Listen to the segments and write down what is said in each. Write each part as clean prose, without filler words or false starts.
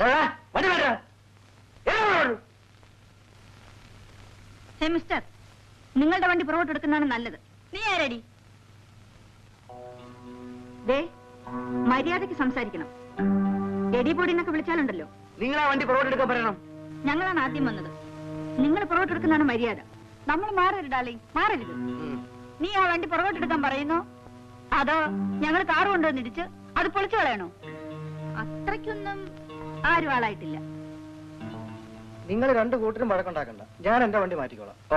Hey mister, നിങ്ങളുടെ വണ്ടി പുറകോട്ട് എടുക്കുന്നതാണ് നല്ലത്. നീ ആരടി? ദേ, മര്യാദയ്ക്ക് സംസാരിക്കണം. എടി പൊടിന്നൊക്കെ വിളിച്ചാലുണ്ടല്ലോ. നിങ്ങൾ ആ വണ്ടി പുറകോട്ട് എടുക്കാൻ പറയണം. ഞങ്ങളാണ് ആദ്യം വന്നത്. നിങ്ങൾ പുറകോട്ട് എടുക്കുന്നതാണ് മര്യാദ. നമ്മൾ മാറരുത് ഡാർലിംഗ്, മാറരുത്. നീ ആ വണ്ടി പുറകോട്ട് എടുക്കാൻ പറയുന്നോ അതോ ഞങ്ങൾ കാറ് കൊണ്ടുവന്നിടിച്ച് അത് പൊളിച്ചു കളയണോ? അത്രയ്ക്കൊന്നും ആരും ആളായിട്ടില്ല. നിങ്ങൾ രണ്ടു കൂട്ടരും വഴക്കുണ്ടാക്കണ്ട. ഞാൻ എന്റെ വണ്ടി മാറ്റിക്കോളാം. ഓ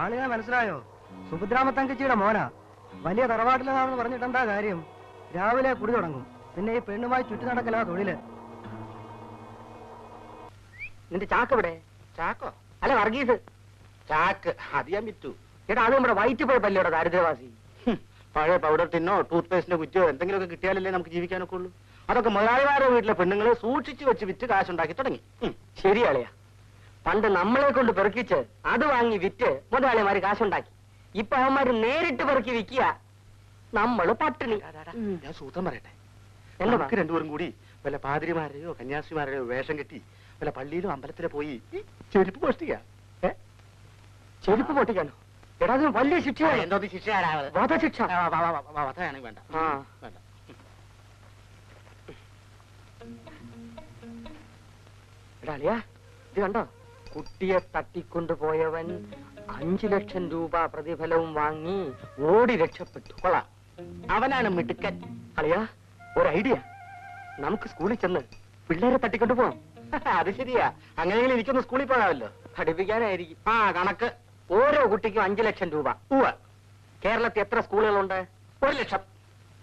ആളിനെ മനസ്സിലായോ? സുഭദ്രാമത്തങ്കച്ചിയുടെ മോനാ. വലിയ തറവാട്ടിലാണെന്ന് പറഞ്ഞിട്ടെന്താ കാര്യം? രാവിലെ കുടി തുടങ്ങും, പിന്നെ ഈ പെണ്ണുമായി ചുറ്റി നടക്കലാ തൊഴില്. നിന്റെ ചാക്ക് ഇവിടെ? ചാക്കോ? അല്ല വർഗീസ് ചാക്ക്. അത് ഞാൻ വിറ്റു. ചേട്ടാ, അത് നമ്മുടെ വയറ്റ് പോയപ്പല്ലേടെ ദാരിദ്ര്യവാസി. പഴയ പൗഡർ ടിന്നോ ടൂത്ത് പേസ്റ്റിന്റെ കുറ്റിയോ എന്തെങ്കിലുമൊക്കെ കിട്ടിയാലല്ലേ നമുക്ക് ജീവിക്കാനൊക്കെ ഉള്ളൂ. അതൊക്കെ മുതലാളിമാരുടെ വീട്ടിലെ പെണ്ണുങ്ങള് സൂക്ഷിച്ചു വെച്ച് വിറ്റ് കാശുണ്ടാക്കി തുടങ്ങി. ശരിയാളിയാ, പണ്ട് നമ്മളെ കൊണ്ട് പെറുക്കിച്ച് അത് വാങ്ങി വിറ്റ് മുതലാളിമാര് കാശുണ്ടാക്കി. ഇപ്പൊ അവന്മാര് നേരിട്ട് പെറുക്കി വിൽക്കുക, നമ്മള് പട്ടിണി. ഞാൻ സൂത്രം പറയട്ടെ. നമുക്ക് രണ്ടുപേരും കൂടി വല്ല പാതിരിമാരെയോ കന്യാസിമാരെയോ വേഷം കെട്ടി വല്ല പള്ളിയിലും അമ്പലത്തിലോ പോയി ചെരുപ്പ് മോഷ്ടിക്കാം. ചെരുപ്പ് പൊട്ടിക്കാനോ? എടാ, അത് വലിയ ശിക്ഷയാണ്. എന്തോ ശിക്ഷയാ? വധശിക്ഷ. വധയാണെങ്കിൽ വേണ്ട. വേണ്ട. എടാളിയാ, ഇത് കണ്ടോ? കുട്ടിയെ തട്ടിക്കൊണ്ടുപോയവൻ 5 ലക്ഷം രൂപ പ്രതിഫലവും വാങ്ങി ഓടി രക്ഷപ്പെട്ടു. കൊള്ളാം, അവനാണ് മിടുക്കൻ. അളിയാ, ഒരു ഐഡിയ. നമുക്ക് സ്കൂളിൽ ചെന്ന് പിള്ളേരെ തട്ടിക്കൊണ്ടു പോവാം. അത് ശരിയാ. അങ്ങനെയെങ്കിലും എനിക്കൊന്ന് സ്കൂളിൽ പോകാമല്ലോ. പഠിപ്പിക്കാനായിരിക്കും. കണക്ക്. ഓരോ കുട്ടിക്കും 5 ലക്ഷം രൂപ. കേരളത്തിൽ എത്ര സ്കൂളുകളുണ്ട്? 1 ലക്ഷം.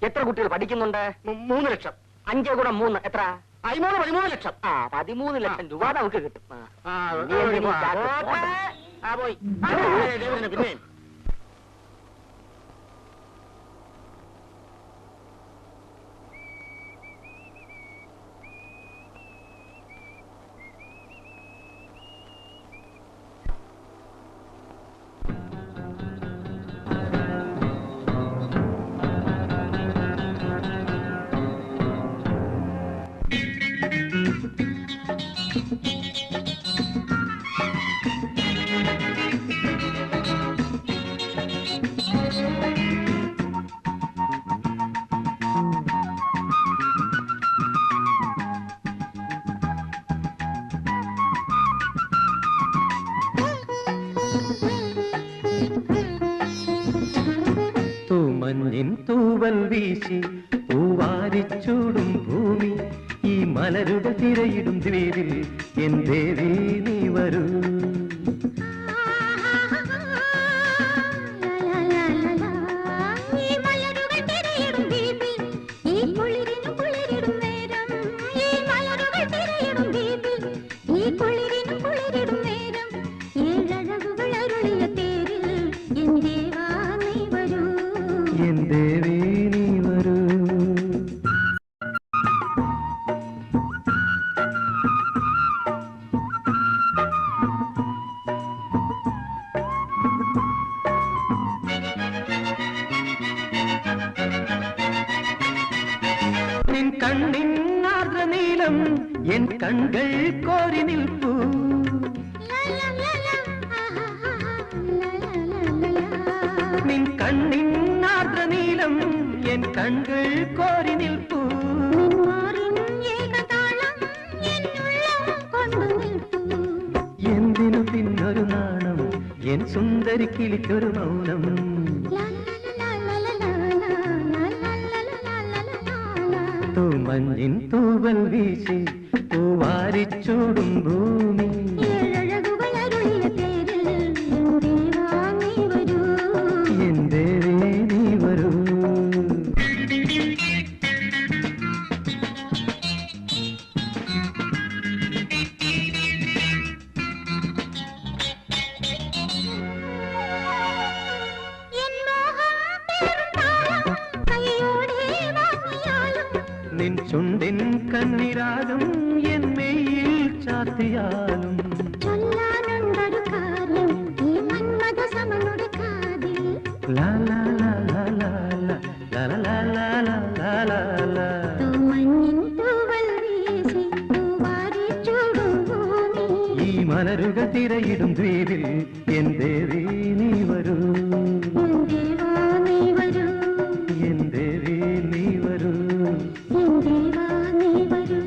എത്ര കുട്ടികൾ പഠിക്കുന്നുണ്ട്? 3 ലക്ഷം. 5 കൂടെ 3 എത്ര? 13 ലക്ഷം. 13 ലക്ഷം രൂപ നമുക്ക് കിട്ടും. പോയി. പിന്നെ മഞ്ഞിൻ തൂവൽ വീശി പൂവാരിച്ചൂടും ഭൂമി, ഈ മലരുടെ തിരയിടും ദ്വീപിൽ എൻ ദേവി നീ വരൂ. என் கண்கள் கோரி நிற்பு நின் கண்ணின் ஆர்ദ്ര നീലം എൻ കண்കൾ കോരി നിൽപ്പു എന്തിനു പിന്നൊരു നാണം എൻ സുന്ദരി കിളിക്കൊരു മൗനം മഞ്ഞിൻ തൂവൽ വീശി പൂവാരിച്ചൂടും ഭൂമി എന്തേ നീ വരൂ കൈയോടെ ചുണ്ടിൻ കണ്ണിരാഗം എൻ മെയ്യിൽ ചാത്തിയാലും ചൊല്ലാനുണ്ടൊരു കാര്യം ഈ മന്മഥ സമനുടെ കാതിൽ ലാ ലാ ലാ ലാ ലാ ലാ ലാ ലാ ലാ ലാ ലാ ലാ. മഞ്ഞിൻ തൂവൽ വീശി തൂവാരി ചൂടുന്നു ഈ മലരുകൾ തിരയിടും ദ്വീപിൽ എൻ ദേവി നീ വരൂ, ദേവാ നീ വരൂ, എൻ ദേവി നീ വരൂ. ദേവാ നീ വരൂ.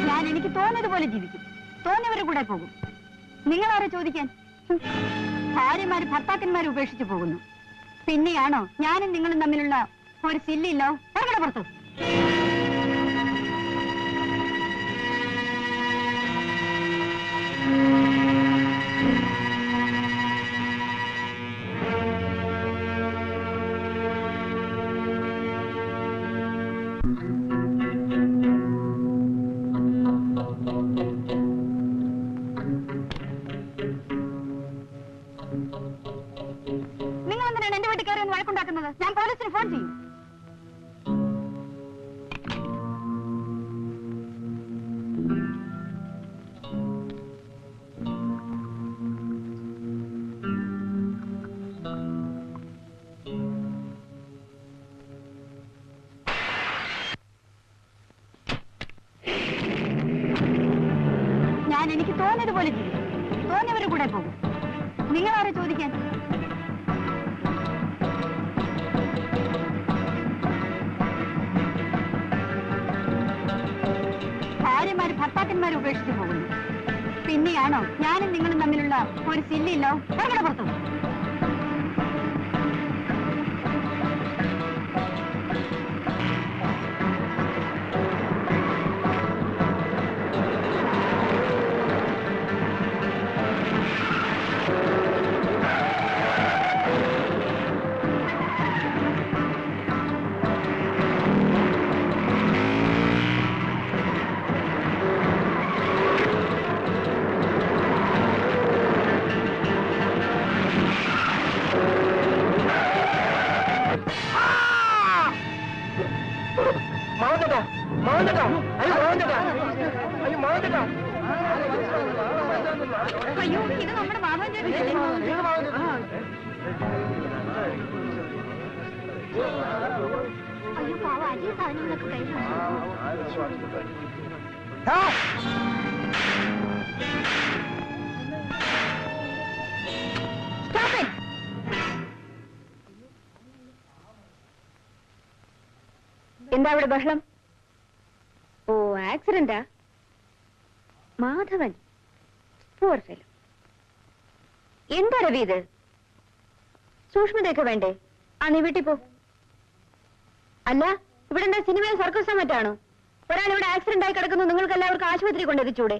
ഞാൻ എനിക്ക് തോന്നിയതുപോലെ ജീവിക്കും, തോന്നിയവരുടെ കൂടെ പോകും. നിങ്ങളാരെ ചോദിക്കാൻ? ഭാര്യമാര് ഭർത്താക്കന്മാരെ ഉപേക്ഷിച്ചു പോകുന്നു. പിന്നെയാണോ ഞാനും നിങ്ങളും തമ്മിലുള്ള ഒരു സില്ലില്ലോ? ഇറങ്ങണ പുറത്തു. നിങ്ങളെന്തിനാണ് എന്റെ വീട്ടിൽ കയറി ഒന്ന് വഴക്കുണ്ടാക്കുന്നത്? ഞാൻ പോലീസിന് ഫോൺ ചെയ്യും. ഞാൻ എനിക്ക് തോന്നിയതുപോലെ ജീവിക്കും, തോന്നിയവരുടെ കൂടെ പോകും. നിങ്ങളാരെ ചോദിക്കാൻ? ഭാര്യമാര് ഭർത്താക്കന്മാരെ ഉപേക്ഷിച്ചു പോകുന്നു. പിന്നെയാണോ ഞാനും നിങ്ങളും തമ്മിലുള്ള ഒരു സില്ലില്ലോ? ഇറങ്ങണ പുറത്തു. അയ്യോ, ഇത് നമ്മുടെ മാധവൻ ചേട്ടനല്ലേ? അയ്യോ പാവ, അരിയ സാധനങ്ങളൊക്കെ കഴിഞ്ഞു. എന്താ ഇവിടെ ബഹളം? ഓ, ആക്സിഡന്റാ? മാധവൻ, പൂർ ഫെലോ. എന്താ രവി ഇത്? സൂക്ഷ്മതയൊക്കെ വേണ്ടേ? ആ, നീ വീട്ടിൽ പോ. അല്ല, ഇവിടെ എന്താ സിനിമയിൽ സർക്കസ് മറ്റാണോ? ഒരാൾ ഇവിടെ ആക്സിഡന്റ് ആയി കിടക്കുന്നു, നിങ്ങൾക്ക് എല്ലാവർക്കും ആശുപത്രി കൊണ്ടെത്തിച്ചൂടെ?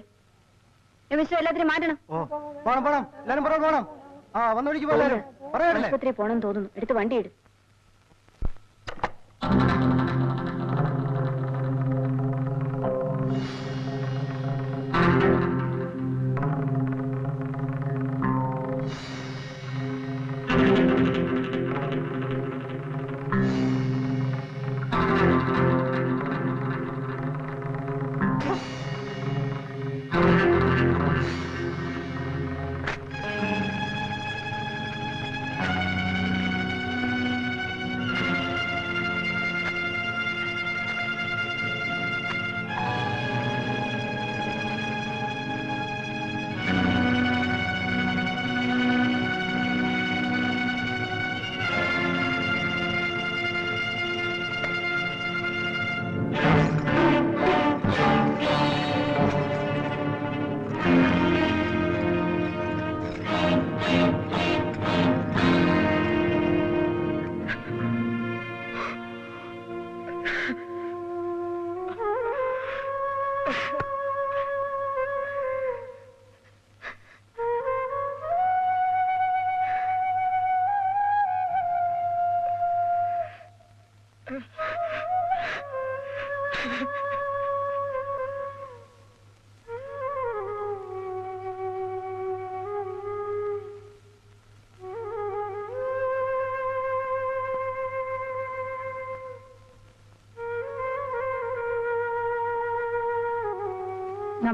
മിസ്റ്റർ, എല്ലാത്തിനും മാറ്റണം. ആശുപത്രി പോണം തോന്നുന്നു. എടുത്ത് വണ്ടി ഇട്.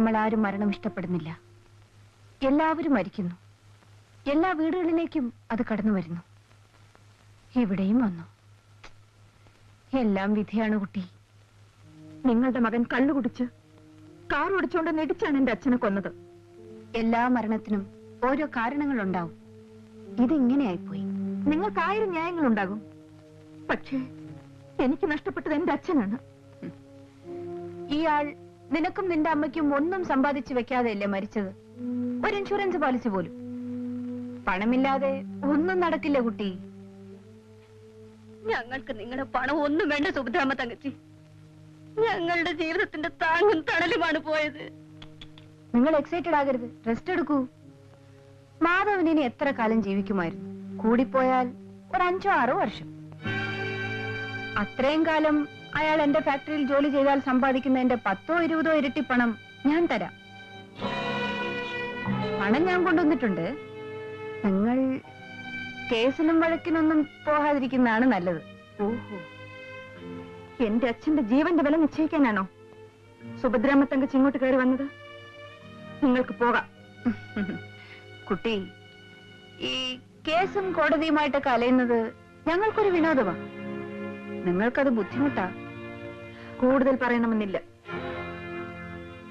നമ്മൾ ആരും മരണം ഇഷ്ടപ്പെടുന്നില്ല. എല്ലാവരും മരിക്കുന്നു. എല്ലാ വീടുകളിലേക്കും അത് കടന്നു വരുന്നു. ഇവിടെയും വന്നു. എല്ലാം വിധിയാണ് കുട്ടി. നിങ്ങളുടെ മകൻ കള്ളു കുടിച്ച് കാർ ഓടിച്ചുകൊണ്ട് നെടിച്ചാണ് എന്റെ അച്ഛനെ കൊന്നത്. എല്ലാ മരണത്തിനും ഓരോ കാരണങ്ങളുണ്ടാവും. ഇതിങ്ങനെയായിപ്പോയി. നിങ്ങൾക്ക് 1000 ന്യായങ്ങളുണ്ടാകും. പക്ഷേ എനിക്ക് നഷ്ടപ്പെട്ടത് എന്റെ അച്ഛനാണ്. ഇയാൾ നിനക്കും നിന്റെ അമ്മയ്ക്കും ഒന്നും സമ്പാദിച്ചു വെക്കാതെയല്ലേ മരിച്ചത്? ഒരു ഇൻഷുറൻസ് പോളിസി പോലും. പണമില്ലാതെ ഒന്നും നടക്കില്ല കുട്ടി. ഞങ്ങൾക്ക് നിങ്ങളുടെ പണം ഒന്നും വേണ്ട സുഭദ്രാമ്മ തങ്കച്ചി. ഞങ്ങളുടെ ജീവിതത്തിന്റെ താങ്ങും തണലുമാണ് പോയത്. നിങ്ങൾ എക്സൈറ്റഡ് ആകരുത്. റെസ്റ്റ് എടുക്കൂ. മാധവൻ ഇനി എത്ര കാലം ജീവിക്കുമായിരുന്നു? കൂടിപ്പോയാൽ ഒരു 5-6 വർഷം. അത്രയും കാലം അയാൾ എന്റെ ഫാക്ടറിയിൽ ജോലി ചെയ്താൽ സമ്പാദിക്കുന്നതിന്റെ 10-20 ഇരട്ടി പണം ഞാൻ തരാം. പണം ഞാൻ കൊണ്ടുവന്നിട്ടുണ്ട്. നിങ്ങൾ കേസിലും വഴക്കിനൊന്നും പോകാതിരിക്കുന്നതാണ് നല്ലത്. ഓഹോ, എന്റെ അച്ഛന്റെ ജീവന്റെ വില നിശ്ചയിക്കാനാണോ സുഭദ്രാമ്മ തങ്കച്ചി ഇങ്ങോട്ട് കയറി വന്നത്? നിങ്ങൾക്ക് പോകാം. കുട്ടി, ഈ കേസും കോടതിയുമായിട്ടൊക്കെ അലയുന്നത് ഞങ്ങൾക്കൊരു വിനോദമാണ്. നിങ്ങൾക്കത് ബുദ്ധിമുട്ടാ. കൂടുതൽ പറയണമെന്നില്ല.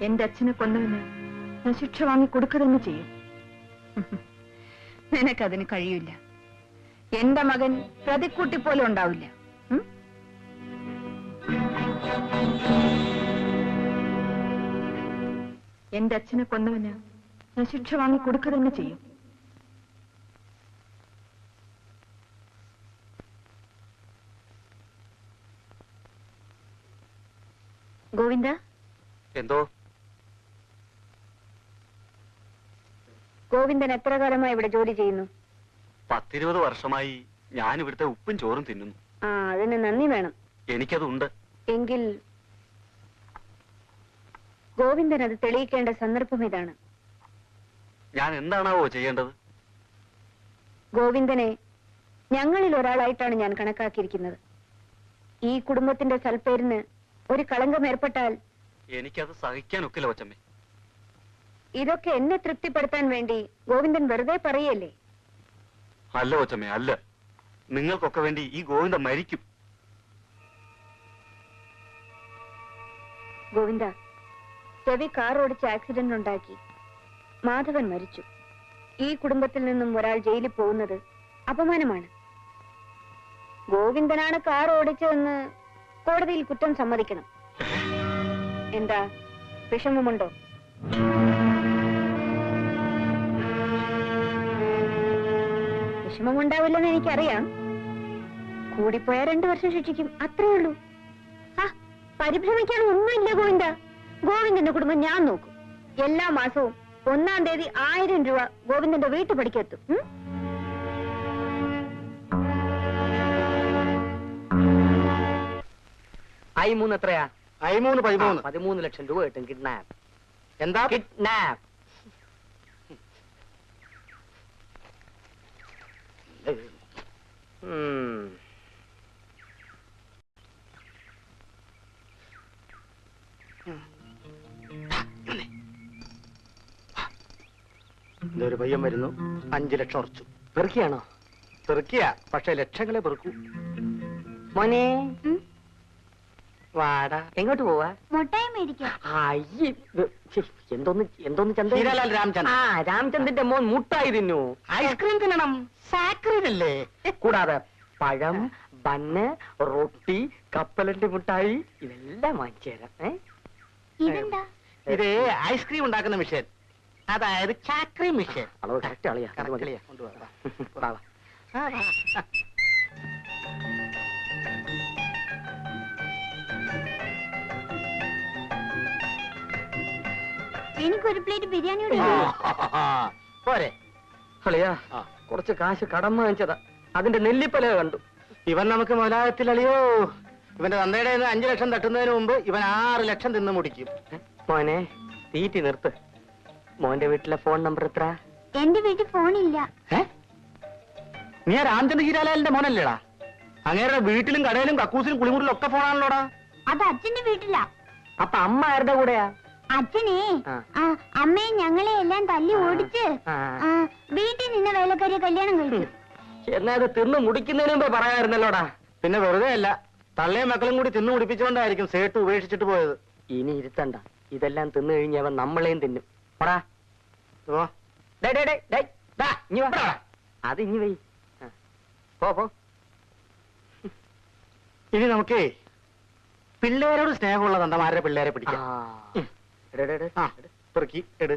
എന്റെ അച്ഛനെ കൊന്നവന് ഞാൻ ശിക്ഷ വാങ്ങി കൊടുക്കുക തന്നെ ചെയ്യും. നിനക്കതിന് കഴിയില്ല. എന്റെ മകൻ പ്രതിക്കൂട്ടി പോലെ ഉണ്ടാവില്ല. എന്റെ അച്ഛനെ കൊന്നവന് ഞാൻ ശിക്ഷ വാങ്ങി കൊടുക്കുക തന്നെ ചെയ്യും. ഗോവിന്ദ, എന്തോ? ഗോവിന്ദൻ എത്ര കാലമായി ഇവിടെ ജോലി ചെയ്യുന്നു? 10-20 വർഷമായി ഞാൻ ഇവിടുത്തെ ഉപ്പും ചോറും തിന്നുന്നു. ആ, അതിന് നന്ദി വേണം. എനിക്കതുണ്ട്. എങ്കിൽ ഗോവിന്ദൻ അത് തെളിയിക്കേണ്ട സന്ദർഭം ഇതാണ്. ഞാൻ എന്താണാവോ ചെയ്യേണ്ടത്? ഗോവിന്ദനെ ഞങ്ങളിൽ ഒരാളായിട്ടാണ് ഞാൻ കണക്കാക്കിയിരിക്കുന്നത്. ഈ കുടുംബത്തിന്റെ സൽപ്പേരിന് ഒരു കളങ്കം ഏർപ്പെട്ടാൽ എനിക്കത് സഹിക്കാനൊക്കില്ല കൊച്ചമ്മേ. ഇതൊക്കെ എന്നെ തൃപ്തിപ്പെടുത്താൻ വേണ്ടി ഗോവിന്ദൻ വെറുതെ പറയല്ലേ? അല്ല കൊച്ചമ്മേ, അല്ല. നിങ്ങൾക്കൊക്കെ വേണ്ടി ഈ ഗോവിന്ദ മരിക്കും. ഗോവിന്ദ, രവി കാർ ഓടിച്ച് ആക്സിഡന്റ് ഉണ്ടാക്കി. മാധവൻ മരിച്ചു. ഈ കുടുംബത്തിൽ നിന്നും ഒരാൾ ജയിലിൽ പോകുന്നത് അപമാനമാണ്. ഗോവിന്ദനാണ് കാർ ഓടിച്ചതെന്ന് കോടതിയിൽ കുറ്റം സമ്മതിക്കണം. എന്താ, വിഷമമുണ്ടോ? വിഷമമുണ്ടാവില്ലെന്ന് എനിക്കറിയാം. കൂടിപ്പോയാ 2 വർഷം ശിക്ഷിക്കും, അത്രേ ഉള്ളൂ. ആ, പരിഭ്രമിക്കാൻ ഒന്നുമില്ല ഗോവിന്ദ. ഗോവിന്ദന്റെ കുടുംബം ഞാൻ നോക്കും. എല്ലാ മാസവും 1-ാം തീയതി 1000 രൂപ ഗോവിന്ദന്റെ വീട്ടുപടിക്കെത്തും. I3 എത്രയാ? I3 13. 13 ലക്ഷം രൂപ കിട്ടും. കിഡ്നാപ്പ്. എന്താ? കിഡ്നാപ്പ്. ഇതൊരു പയ്യൻ വരുന്നു. 5 ലക്ഷം ഉറച്ചു. പെറുക്കിയാണോ? പെറുക്കിയ, പക്ഷെ ലക്ഷങ്ങളെ പെറുക്കൂ. മോനെ വാടാ. എങ്ങോട്ട് പോവാ? മുട്ടായി മേടിക്കാം. എന്തോന്ന് ചന്ദ്രൻ? ഹീരാലാൽ രാംചന്ദ്. ആ, രാംചന്ദ്രന്റെ മോൻ മുട്ടായി തിന്നു. ഐസ്ക്രീം തിന്നണം, സാക്രിലല്ലേ. കൂടാതെ പഴം, ബന്ന്, റൊട്ടി, കപ്പലണ്ടി മുട്ടായി ഇതെല്ലാം വാങ്ങിച്ചു തരാം. ഇതെന്താ? ഇത് ഐസ്ക്രീം ഉണ്ടാക്കുന്ന മിഷൻ, അതായത് ചാക്രി മിഷൻ. അളവ് കറക്റ്റ് അളിയാ. കൊണ്ടുപോകാം. എനിക്കൊരു പ്ലേറ്റ് ബിരിയാണി കൂടി. പോരെ അളിയാ, കുറച്ച് കാശ് കടം വാങ്ങിച്ചതാ. അതിന്റെ നെല്ലിപ്പല കണ്ടു. ഇവൻ നമുക്ക് മുതലാകത്തില്ലയോ. ഇവന്റെ തന്തയുടെ 5 ലക്ഷം തട്ടുന്നതിന് മുമ്പ് ഇവൻ 6 ലക്ഷം തിന്നു മുടിക്കും. മോനെ, തീറ്റി നിർത്ത്. മോന്റെ വീട്ടിലെ ഫോൺ നമ്പർ എത്ര? എന്റെ വീട്ടിൽ ഫോണില്ല. നീ ആ രാംചന്ദ് ഹീരാലാലിന്റെ മോനല്ലേടാ? അങ്ങേരുടെ വീട്ടിലും കടയിലും കക്കൂസിലും കുളിമുറിലും ഒക്കെ ഫോണാണല്ലോടാ. അത് അച്ഛന്റെ വീട്ടിലാ. അപ്പൊ അമ്മ ആരുടെ കൂടെയാ? അച്ഛനെ ആ. അമ്മയും ഞങ്ങളെ എല്ലാം തല്ലി ഓടിച്ച് വീട്ടിൽ നിന്ന് വേലക്കാരിയെ കല്യാണം കഴിച്ചു. എന്നാ ഇത് തിന്ന് മുടിക്കുന്നതിന് മുമ്പേ പറയാമായിരുന്നല്ലോടാ. പിന്നെ വെറുതെ അല്ല, തള്ളയും മക്കളും കൂടി തിന്നു മുടിപ്പിച്ചുകൊണ്ടായിരിക്കും സേട്ട് ഉപേക്ഷിച്ചിട്ട് പോയത്. ഇനി ഇരുത്തണ്ട, ഇതെല്ലാം തിന്നു കഴിഞ്ഞവൻ നമ്മളെയും തിന്നും. പടാ അത് ഇനി വൈ. പോ. ഇനി നമുക്കേ പിള്ളേരോട് സ്നേഹമുള്ള തണ്ടമാരുടെ പിള്ളേരെ പിടിക്കാം. പെറുക്കി എടു.